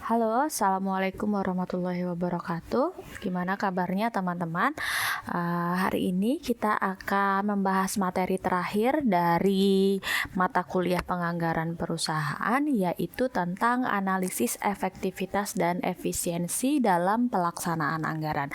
Halo, Assalamualaikum warahmatullahi wabarakatuh. Gimana kabarnya teman-teman? Hari ini kita akan membahas materi terakhir dari mata kuliah penganggaran perusahaan, yaitu tentang analisis efektivitas dan efisiensi dalam pelaksanaan anggaran.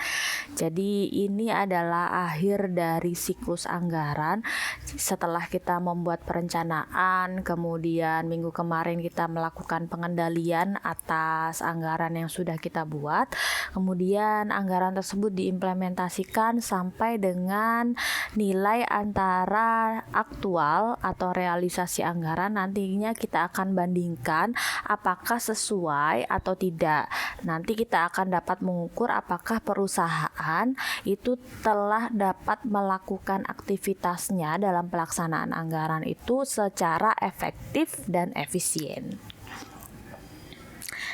Jadi ini adalah akhir dari siklus anggaran. Setelah kita membuat perencanaan, kemudian minggu kemarin kita melakukan pengendalian atas anggaran yang sudah kita buat. Kemudian anggaran tersebut diimplementasikan sampai dengan nilai antara aktual atau realisasi anggaran. Nantinya kita akan bandingkan apakah sesuai atau tidak. Nanti kita akan dapat mengukur apakah perusahaan itu telah dapat melakukan aktivitasnya dalam pelaksanaan anggaran itu secara efektif dan efisien.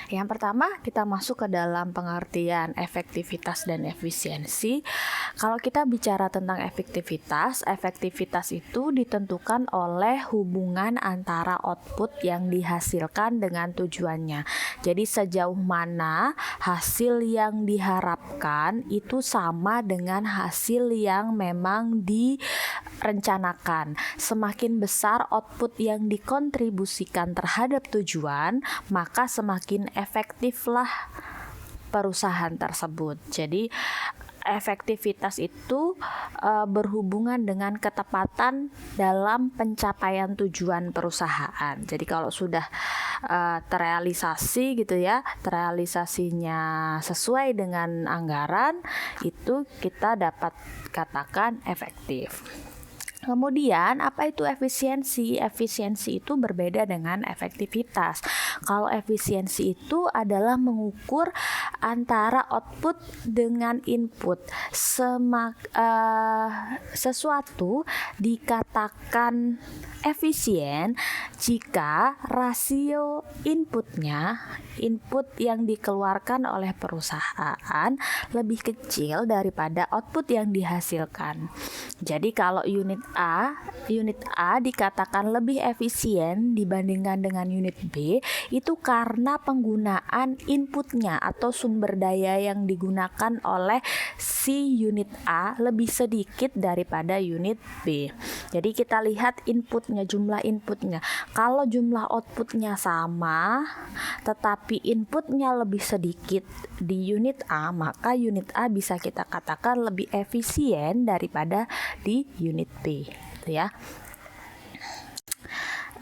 Yang pertama, kita masuk ke dalam pengertian efektivitas dan efisiensi. Kalau kita bicara tentang efektivitas itu ditentukan oleh hubungan antara output yang dihasilkan dengan tujuannya. Jadi sejauh mana hasil yang diharapkan itu sama dengan hasil yang memang direncanakan. Semakin besar output yang dikontribusikan terhadap tujuan, maka semakin efektiflah perusahaan tersebut. Jadi efektivitas itu berhubungan dengan ketepatan dalam pencapaian tujuan perusahaan. Jadi kalau sudah terrealisasi gitu ya, terrealisasinya sesuai dengan anggaran, itu kita dapat katakan efektif. Kemudian apa itu efisiensi? Efisiensi itu berbeda dengan efektivitas. Kalau efisiensi itu adalah mengukur antara output dengan input. Sesuatu dikatakan efisien jika rasio input yang dikeluarkan oleh perusahaan lebih kecil daripada output yang dihasilkan. Jadi kalau unit A dikatakan lebih efisien dibandingkan dengan unit B, itu karena penggunaan inputnya atau sumber daya yang digunakan oleh si unit A lebih sedikit daripada unit B. Jadi kita lihat jumlah inputnya. Kalau jumlah outputnya sama, tetapi inputnya lebih sedikit di unit A, maka unit A bisa kita katakan lebih efisien daripada di unit B, gitu ya.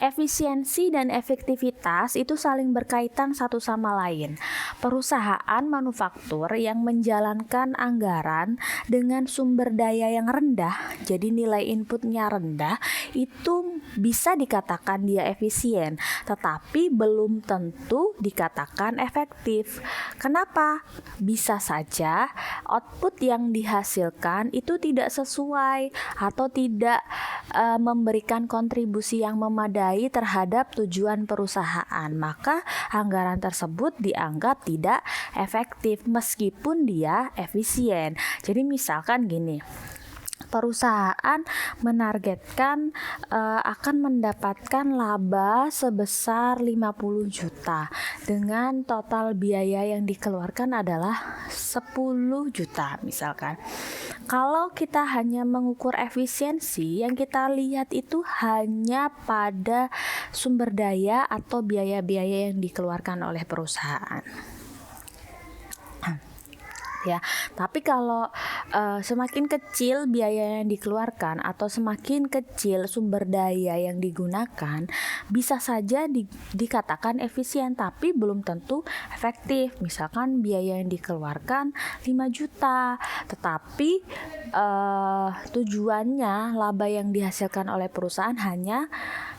Efisiensi dan efektivitas itu saling berkaitan satu sama lain. Perusahaan manufaktur yang menjalankan anggaran dengan sumber daya yang rendah, jadi nilai inputnya rendah, itu bisa dikatakan dia efisien, tetapi belum tentu dikatakan efektif. Kenapa? Bisa saja output yang dihasilkan itu tidak sesuai atau tidak memberikan kontribusi yang memadai terhadap tujuan perusahaan, maka anggaran tersebut dianggap tidak efektif meskipun dia efisien. Jadi misalkan gini, perusahaan menargetkan akan mendapatkan laba sebesar 50 juta dengan total biaya yang dikeluarkan adalah 10 juta misalkan. Kalau kita hanya mengukur efisiensi, yang kita lihat itu hanya pada sumber daya atau biaya-biaya yang dikeluarkan oleh perusahaan. Ya, tapi kalau semakin kecil biaya yang dikeluarkan atau semakin kecil sumber daya yang digunakan, bisa saja dikatakan efisien tapi belum tentu efektif. Misalkan biaya yang dikeluarkan 5 juta, tetapi tujuannya laba yang dihasilkan oleh perusahaan hanya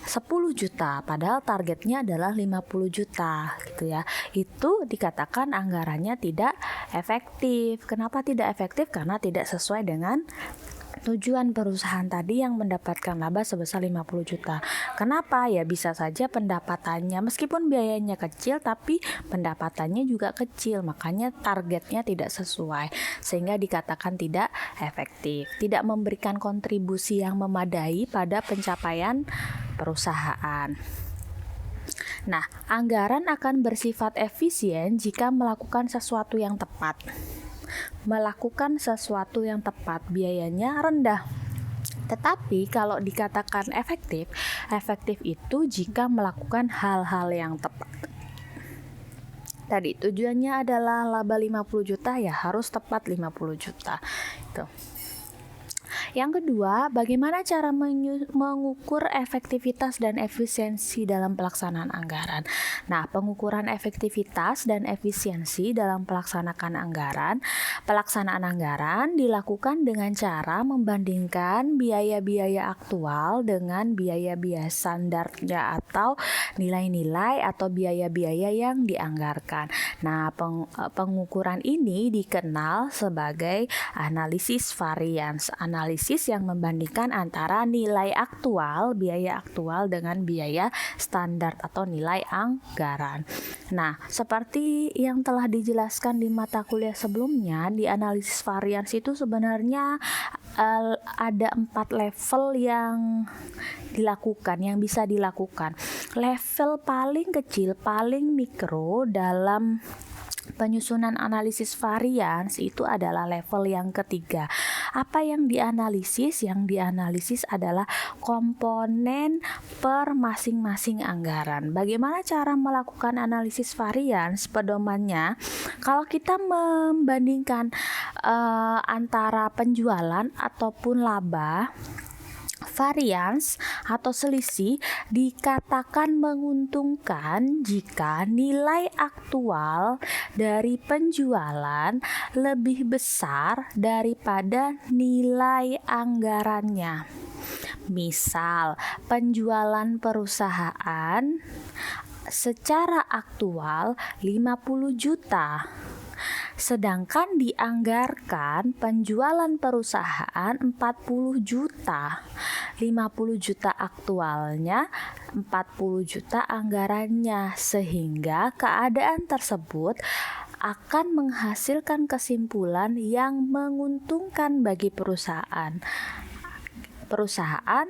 10 juta, padahal targetnya adalah 50 juta gitu ya. Itu dikatakan anggarannya tidak efektif. Kenapa tidak efektif? Karena tidak sesuai dengan tujuan perusahaan tadi yang mendapatkan laba sebesar 50 juta. Kenapa? Ya bisa saja pendapatannya meskipun biayanya kecil tapi pendapatannya juga kecil, makanya targetnya tidak sesuai sehingga dikatakan tidak efektif, tidak memberikan kontribusi yang memadai pada pencapaian perusahaan. Nah, anggaran akan bersifat efisien jika melakukan sesuatu yang tepat. Melakukan sesuatu yang tepat, biayanya rendah. Tetapi kalau dikatakan efektif, efektif itu jika melakukan hal-hal yang tepat. Tadi tujuannya adalah laba 50 juta, ya harus tepat 50 juta. Itu. Yang kedua, bagaimana cara mengukur efektivitas dan efisiensi dalam pelaksanaan anggaran? Nah, pengukuran efektivitas dan efisiensi dalam pelaksanaan anggaran dilakukan dengan cara membandingkan biaya-biaya aktual dengan biaya-biaya standarnya atau nilai-nilai atau biaya-biaya yang dianggarkan. Nah, pengukuran ini dikenal sebagai analisis varians. Analisis yang membandingkan antara nilai aktual, biaya aktual dengan biaya standar atau nilai anggaran. Nah, seperti yang telah dijelaskan di mata kuliah sebelumnya, di analisis varians itu sebenarnya ada 4 level yang bisa dilakukan. Level paling kecil, paling mikro dalam penyusunan analisis varians itu adalah level yang ketiga. Apa yang dianalisis? Yang dianalisis adalah komponen per masing-masing anggaran. Bagaimana cara melakukan analisis varians? Pedomannya, kalau kita membandingkan antara penjualan ataupun laba, varians atau selisih dikatakan menguntungkan jika nilai aktual dari penjualan lebih besar daripada nilai anggarannya. Misal, penjualan perusahaan secara aktual 50 juta. Sedangkan dianggarkan penjualan perusahaan 40 juta. 50 juta aktualnya, 40 juta anggarannya, sehingga keadaan tersebut akan menghasilkan kesimpulan yang menguntungkan bagi perusahaan. Perusahaan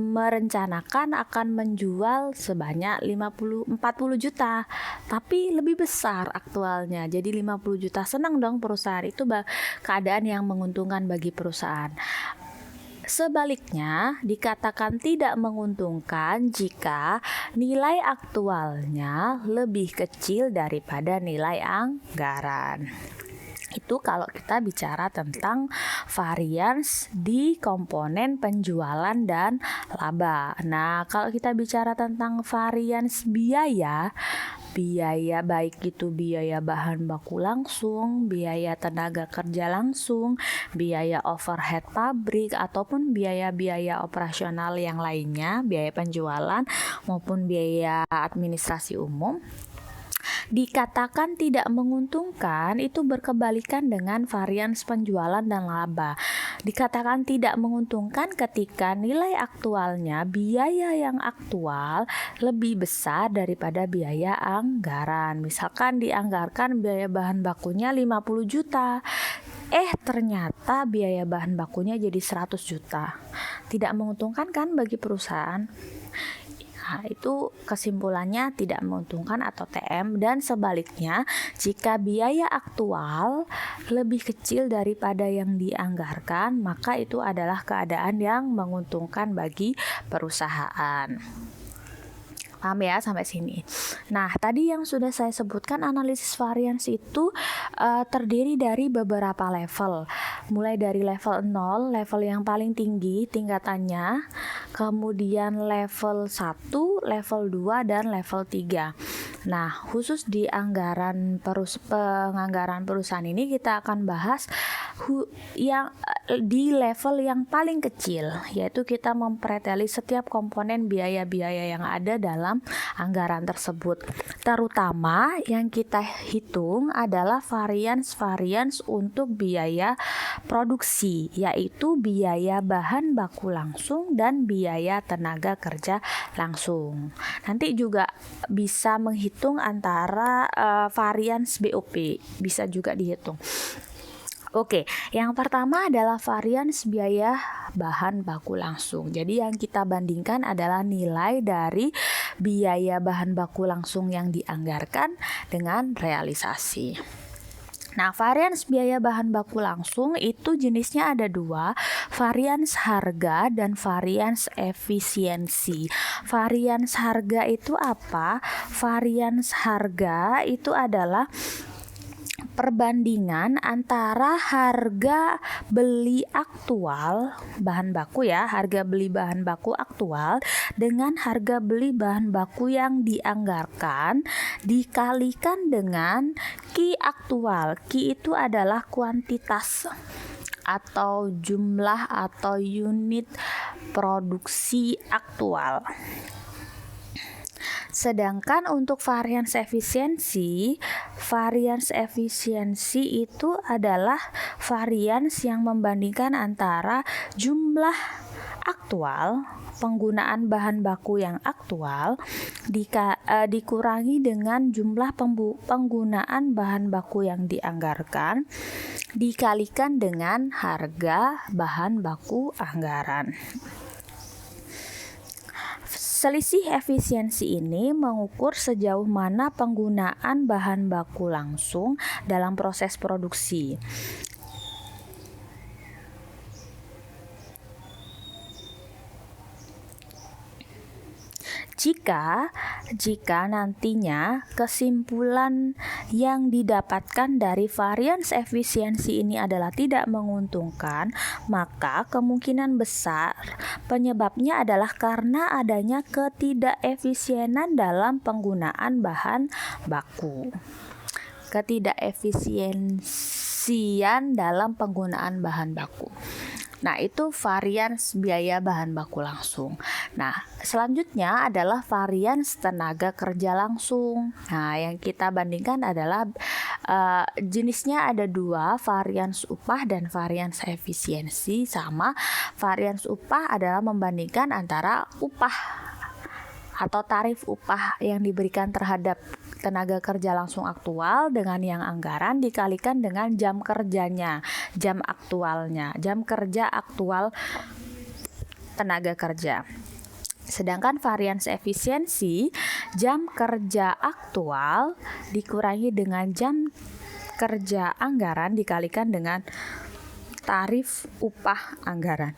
merencanakan akan menjual sebanyak 40 juta, tapi lebih besar aktualnya, jadi 50 juta. Senang dong perusahaan, itu keadaan yang menguntungkan bagi perusahaan. Sebaliknya, dikatakan tidak menguntungkan jika nilai aktualnya lebih kecil daripada nilai anggaran. Itu kalau kita bicara tentang varians di komponen penjualan dan laba. Nah, kalau kita bicara tentang varians biaya baik itu biaya bahan baku langsung, biaya tenaga kerja langsung, biaya overhead pabrik, ataupun biaya-biaya operasional yang lainnya, biaya penjualan maupun biaya administrasi umum, dikatakan tidak menguntungkan itu berkebalikan dengan varians penjualan dan laba. Dikatakan tidak menguntungkan ketika nilai aktualnya, biaya yang aktual lebih besar daripada biaya anggaran. Misalkan dianggarkan biaya bahan bakunya 50 juta. Ternyata biaya bahan bakunya jadi 100 juta. Tidak menguntungkan kan bagi perusahaan? Nah, itu kesimpulannya tidak menguntungkan atau TM. Dan sebaliknya, jika biaya aktual lebih kecil daripada yang dianggarkan, maka itu adalah keadaan yang menguntungkan bagi perusahaan. Paham ya sampai sini? Nah, tadi yang sudah saya sebutkan, analisis varians itu terdiri dari beberapa level. Mulai dari level 0, level yang paling tinggi tingkatannya, kemudian level 1, level 2, dan level 3. Nah, khusus di penganggaran perusahaan ini kita akan bahas yang di level yang paling kecil, yaitu kita mempreteli setiap komponen biaya-biaya yang ada dalam anggaran tersebut. Terutama yang kita hitung adalah varians untuk biaya produksi, yaitu biaya bahan baku langsung dan biaya tenaga kerja langsung. Nanti juga bisa menghitung antara varians BOP, bisa juga dihitung. Oke, yang pertama adalah varians biaya bahan baku langsung. Jadi yang kita bandingkan adalah nilai dari biaya bahan baku langsung yang dianggarkan dengan realisasi. Nah, varians biaya bahan baku langsung itu jenisnya ada dua, varians harga dan varians efisiensi. Varians harga itu apa? Varians harga itu adalah perbandingan antara harga beli aktual bahan baku ya, harga beli bahan baku aktual dengan harga beli bahan baku yang dianggarkan dikalikan dengan Q aktual. Q itu adalah kuantitas atau jumlah atau unit produksi aktual. Sedangkan untuk varians efisiensi itu adalah varians yang membandingkan antara jumlah aktual, penggunaan bahan baku yang aktual dikurangi dengan jumlah penggunaan bahan baku yang dianggarkan dikalikan dengan harga bahan baku anggaran. Selisih efisiensi ini mengukur sejauh mana penggunaan bahan baku langsung dalam proses produksi. Jika nantinya kesimpulan yang didapatkan dari varians efisiensi ini adalah tidak menguntungkan, maka kemungkinan besar penyebabnya adalah karena adanya ketidakefisienan dalam penggunaan bahan baku. Ketidakefisiensian dalam penggunaan bahan baku. Nah, itu varians biaya bahan baku langsung. Nah, selanjutnya adalah varians tenaga kerja langsung. Nah, yang kita bandingkan adalah jenisnya ada dua, varians upah dan varians efisiensi. Sama, varians upah adalah membandingkan antara upah atau tarif upah yang diberikan terhadap tenaga kerja langsung aktual dengan yang anggaran dikalikan dengan jam kerjanya, jam kerja aktual tenaga kerja. Sedangkan varians efisiensi, jam kerja aktual dikurangi dengan jam kerja anggaran dikalikan dengan tarif upah anggaran.